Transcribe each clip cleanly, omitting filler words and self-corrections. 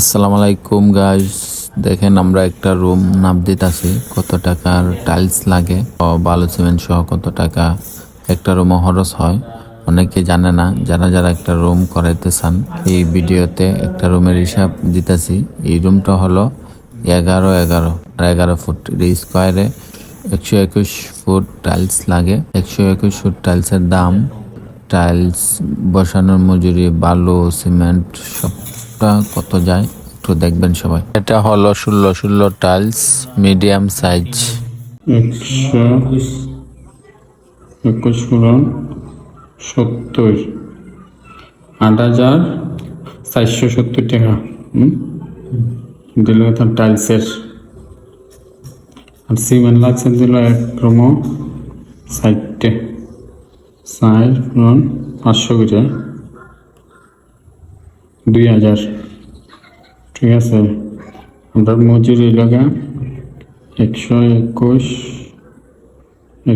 আসসালামু আলাইকুম গাইস, দেখেন আমরা একটা রুম নাপ দিতেছি। কত টাকার টাইলস লাগে ও বালু সিমেন্ট সহ কত টাকা একটা রুমে খরচ হয় অনেকে জানে না। যারা যারা একটা রুম করাইতে চান, এই ভিডিওতে একটা রুমের হিসাব দিতেছি। এই রুমটা হলো 11 ফুট স্কোয়ারে 121 ফুট টাইলস লাগে। 121 ফুট টাইলসের দাম, টাইলস বসানোর মজুরি, বালু সিমেন্ট সবটা কত যায় একটু দেখবেন সবাই। এটা হলো 16 টাইলস, মিডিয়াম সাইজ। 121 × 70 8,470 টাকা দিল তার টাইলসের। আর সিমেন্ট লাগছে দিল 1 রুমো 60 500 করে 2,000। ঠিক আছে, আমরা মজুরি লাগা 121 ×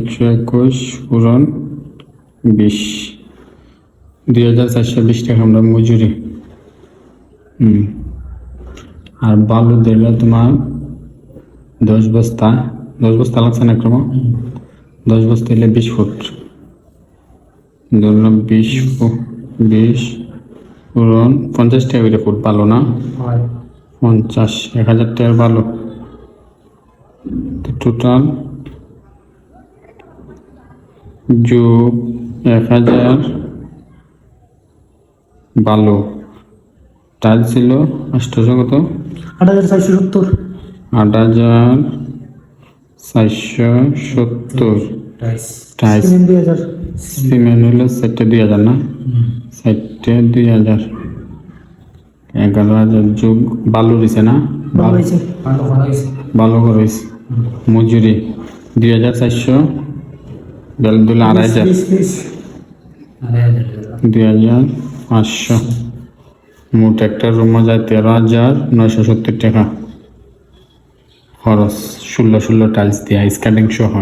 20 2,420 টাকা আমরা মজুরি। আর বালু দিলে তোমার 10 বস্তা লাগছে না ক্রম 10 বস্তা দিলে 20 ফুট ধরলাম। 20 পুরন 50 টাকা করে ফুট বালু না 50 1,000 টাকার বালু। টোটাল যোগ 1,000 বালু। টাইল ছিল 800 কত 8,470 8,470 টাইলস। সিমেন্ট 2,000 সিমেন্ট হলো সেটটা 2,000 না, সেটটা 2,000 11,000 যোগ বালু দিছে না, বালু করেছে মজুরি 2,400 বেল দিলে 2,500 2,500 মোট একটা রুমে যায় 13,970 টাকা খরচ। 16 টাইলস দিয়ে স্কাটিং সহ।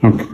ওকে।